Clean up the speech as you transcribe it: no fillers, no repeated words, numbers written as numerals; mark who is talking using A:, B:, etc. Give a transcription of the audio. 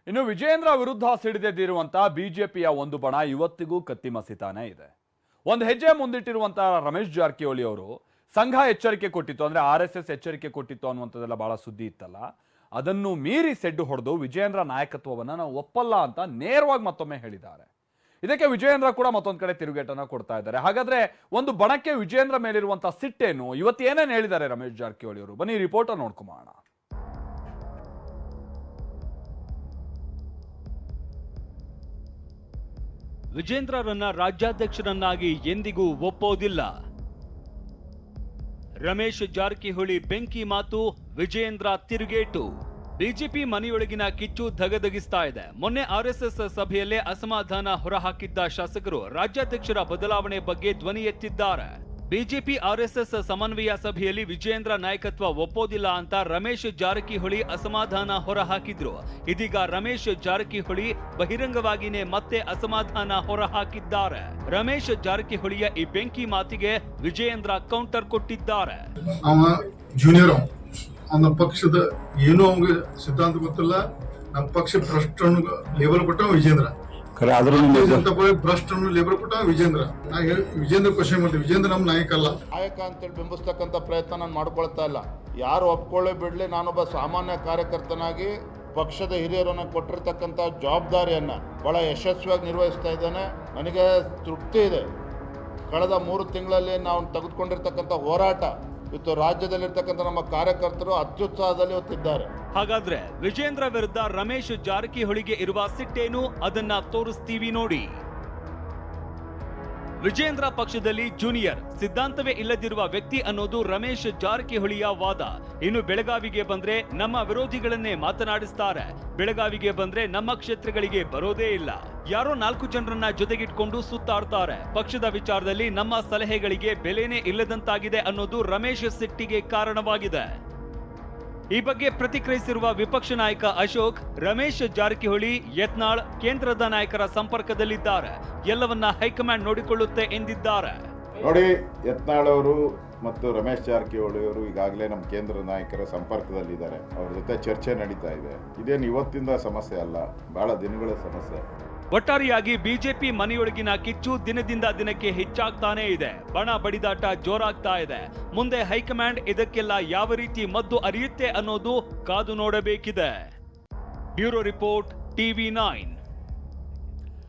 A: ಇನ್ನು ವಿಜಯೇಂದ್ರ ವಿರುದ್ಧ ಸಿಡಿದೆದ್ದಿರುವಂತಹ ಬಿಜೆಪಿಯ ಒಂದು ಬಣ ಇವತ್ತಿಗೂ ಕತ್ತಿ ಮಸಿತಾನೆ ಇದೆ. ಒಂದು ಹೆಜ್ಜೆ ಮುಂದಿಟ್ಟಿರುವಂತಹ ರಮೇಶ್ ಜಾರಕಿಹೊಳಿ ಅವರು ಸಂಘ ಎಚ್ಚರಿಕೆ ಕೊಟ್ಟಿತ್ತು, ಅಂದ್ರೆ RSS ಎಚ್ಚರಿಕೆ ಕೊಟ್ಟಿತ್ತು ಅನ್ನುವಂಥದ್ದೆಲ್ಲ ಬಹಳ ಸುದ್ದಿ ಇತ್ತಲ್ಲ, ಅದನ್ನು ಮೀರಿ ಸೆಡ್ಡು ಹೊಡೆದು ವಿಜಯೇಂದ್ರ ನಾಯಕತ್ವವನ್ನ ನಾವು ಒಪ್ಪಲ್ಲ ಅಂತ ನೇರವಾಗಿ ಮತ್ತೊಮ್ಮೆ ಹೇಳಿದ್ದಾರೆ. ಇದಕ್ಕೆ ವಿಜಯೇಂದ್ರ ಕೂಡ ಮತ್ತೊಂದು ಕಡೆ ತಿರುಗೇಟನ್ನ ಕೊಡ್ತಾ ಇದ್ದಾರೆ. ಹಾಗಾದ್ರೆ ಒಂದು ಬಣಕ್ಕೆ ವಿಜಯೇಂದ್ರ ಮೇಲಿರುವಂತಹ ಸಿಟ್ಟೇನು, ಇವತ್ತು ಏನೇನು ಹೇಳಿದ್ದಾರೆ ರಮೇಶ್ ಜಾರಕಿಹೊಳಿ ಅವರು, ಬನ್ನಿ ರಿಪೋರ್ಟ್ ನೋಡ್ಕೊಂಬೋಣ.
B: ವಿಜೇಂದ್ರರನ್ನ ರಾಜ್ಯಾಧ್ಯಕ್ಷರನ್ನಾಗಿ ಎಂದಿಗೂ ಒಪ್ಪೋದಿಲ್ಲ. ರಮೇಶ್ ಜಾರಕಿಹೊಳಿ ಬೆಂಕಿ ಮಾತು, ವಿಜೇಂದ್ರ ತಿರುಗೇಟು. ಬಿಜೆಪಿ ಮನೆಯೊಳಗಿನ ಕಿಚ್ಚು ಧಗಧಗಿಸ್ತಾ ಇದೆ. ಮೊನ್ನೆ RSS ಸಭೆಯಲ್ಲೇ ಅಸಮಾಧಾನ ಹೊರಹಾಕಿದ್ದ ಶಾಸಕರು ರಾಜ್ಯಾಧ್ಯಕ್ಷರ ಬದಲಾವಣೆ ಬಗ್ಗೆ ಧ್ವನಿ ಎತ್ತಿದ್ದಾರೆ. ಬಿಜೆಪಿ RSS ಸಮನ್ವಯ ಸಭೆಯಲ್ಲಿ ವಿಜೇಂದ್ರ ನಾಯಕತ್ವ ಒಪ್ಪೋದಿಲ್ಲ ಅಂತ ರಮೇಶ್ ಜಾರಕಿಹೊಳಿ ಅಸಮಾಧಾನ ಹೊರಹಾಕಿದ್ರು. ಇದೀಗ ರಮೇಶ್ ಜಾರಕಿಹೊಳಿ ಬಹಿರಂಗವಾಗಿಯೇ ಮತ್ತೆ ಅಸಮಾಧಾನ ಹೊರಹಾಕಿದ್ದಾರೆ. ರಮೇಶ್ ಜಾರಕಿಹೊಳಿಯ ಈ ಬೆಂಕಿ ಮಾತಿಗೆ ವಿಜೇಂದ್ರ ಕೌಂಟರ್ ಕೊಟ್ಟಿದ್ದಾರೆ.
C: ಜೂನಿಯರ್ ಅವನ ಪಕ್ಷದ ಏನೂ ಅವನಿಗೆ ಸಿದ್ಧಾಂತ ಗೊತ್ತಿಲ್ಲ. ನಮ್ಮ ಪಕ್ಷ ಭ್ರಷ್ಟ ಲೇಬಲ್ ಕೊಟ್ಟ ವಿಜೇಂದ್ರ, ಜನತಾ ಪಾರ್ಟಿ ಭ್ರಷ್ಟ ಲೇಬಲ್ ಕೊಟ್ಟ ವಿಜೇಂದ್ರ. ವಿಜೇಂದ್ರ ಕ್ವಶನ್ ಮಾಡ್ತೀವಿ, ವಿಜೇಂದ್ರ ನಮ್ಮ ನಾಯಕ ಅಲ್ಲ.
D: ನಾಯಕ ಅಂತೇಳಿ ಬಿಂಬಿಸ್ತಕ್ಕಂಥ ಪ್ರಯತ್ನ ನಾನು ಮಾಡ್ಕೊಳ್ತಾ ಇಲ್ಲ. ಯಾರು ಒಪ್ಕೊಳ್ಳೇ ಬಿಡ್ಲಿ, ನಾನೊಬ್ಬ ಸಾಮಾನ್ಯ ಕಾರ್ಯಕರ್ತನಾಗಿ ಪಕ್ಷದ ಹಿರಿಯರನ್ನು ಕೊಟ್ಟಿರ್ತಕ್ಕಂಥ ಜವಾಬ್ದಾರಿಯನ್ನ ಬಹಳ ಯಶಸ್ವಿಯಾಗಿ ನಿರ್ವಹಿಸ್ತಾ ಇದ್ದೇನೆ. ನನಗೆ ತೃಪ್ತಿ ಇದೆ. ಕಳೆದ 3 ತಿಂಗಳಲ್ಲಿ ನಾವು ತೆಗೆದುಕೊಂಡಿರ್ತಕ್ಕಂಥ ಹೋರಾಟ ಇವತ್ತು ರಾಜ್ಯದಲ್ಲಿರ್ತಕ್ಕಂಥ ನಮ್ಮ ಕಾರ್ಯಕರ್ತರು ಅತ್ಯುತ್ಸಾಹದಲ್ಲಿ ಹೊತ್ತಿದ್ದಾರೆ.
B: ಹಾಗಾದ್ರೆ ವಿಜೇಂದ್ರ ವಿರುದ್ಧ ರಮೇಶ್ ಜಾರಕಿಹೊಳಿಗೆ ಇರುವ ಸಿಟ್ಟೇನು, ಅದನ್ನ ತೋರಿಸ್ತೀವಿ ನೋಡಿ. ವಿಜೇಂದ್ರ ಪಕ್ಷದಲ್ಲಿ ಜೂನಿಯರ್, ಸಿದ್ಧಾಂತವೇ ಇಲ್ಲದಿರುವ ವ್ಯಕ್ತಿ ಅನ್ನೋದು ರಮೇಶ್ ಜಾರಕಿಹೊಳಿಯ ವಾದ. ಇನ್ನು ಬೆಳಗಾವಿಗೆ ಬಂದ್ರೆ ನಮ್ಮ ವಿರೋಧಿಗಳನ್ನೇ ಮಾತನಾಡಿಸ್ತಾರೆ. ಬೆಳಗಾವಿಗೆ ಬಂದ್ರೆ ನಮ್ಮ ಕ್ಷೇತ್ರಗಳಿಗೆ ಬರೋದೇ ಇಲ್ಲ. ಯಾರೋ 4 ಜನರನ್ನ ಜೊತೆಗಿಟ್ಕೊಂಡು ಸುತ್ತಾಡ್ತಾರೆ. ಪಕ್ಷದ ವಿಚಾರದಲ್ಲಿ ನಮ್ಮ ಸಲಹೆಗಳಿಗೆ ಬೆಲೆನೇ ಇಲ್ಲದಂತಾಗಿದೆ ಅನ್ನೋದು ರಮೇಶ್ ಸಿಟ್ಟಿಗೆ ಕಾರಣವಾಗಿದೆ. ಈ ಬಗ್ಗೆ ಪ್ರತಿಕ್ರಿಯಿಸಿರುವ ವಿಪಕ್ಷ ನಾಯಕ ಅಶೋಕ್, ರಮೇಶ್ ಜಾರಕಿಹೊಳಿ, ಯತ್ನಾಳ್ ಕೇಂದ್ರದ ನಾಯಕರ ಸಂಪರ್ಕದಲ್ಲಿದ್ದಾರೆ, ಎಲ್ಲವನ್ನ ಹೈಕಮಾಂಡ್ ನೋಡಿಕೊಳ್ಳುತ್ತೆ ಎಂದಿದ್ದಾರೆ.
E: ನೋಡಿ, ಯತ್ನಾಳ್ ಅವರು ಮತ್ತು ರಮೇಶ್ ಜಾರಕಿಹೊಳಿ ಅವರು ಈಗಾಗಲೇ ನಮ್ಮ ಕೇಂದ್ರ ನಾಯಕರ ಸಂಪರ್ಕದಲ್ಲಿದ್ದಾರೆ. ಅವ್ರ ಜೊತೆ ಚರ್ಚೆ ನಡೀತಾ ಇದೆ. ಇದೇನು ಇವತ್ತಿಂದ ಸಮಸ್ಯೆ ಅಲ್ಲ, ಬಹಳ ದಿನಗಳ ಸಮಸ್ಯೆ.
B: ಒಟ್ಟಾರೆಯಾಗಿ ಬಿಜೆಪಿ ಮನೆಯೊಳಗಿನ ಕಿಚ್ಚು ದಿನದಿಂದ ದಿನಕ್ಕೆ ಹೆಚ್ಚಾಗ್ತಾನೇ ಇದೆ. ಬಣ ಬಡಿದಾಟ ಜೋರಾಗ್ತಾ ಇದೆ. ಮುಂದೆ ಹೈಕಮಾಂಡ್ ಇದಕ್ಕೆಲ್ಲ ಯಾವ ರೀತಿ ಮದ್ದು ಅರಿಯುತ್ತೆ ಅನ್ನೋದು ಕಾದು ನೋಡಬೇಕಿದೆ. Bureau report, TV9.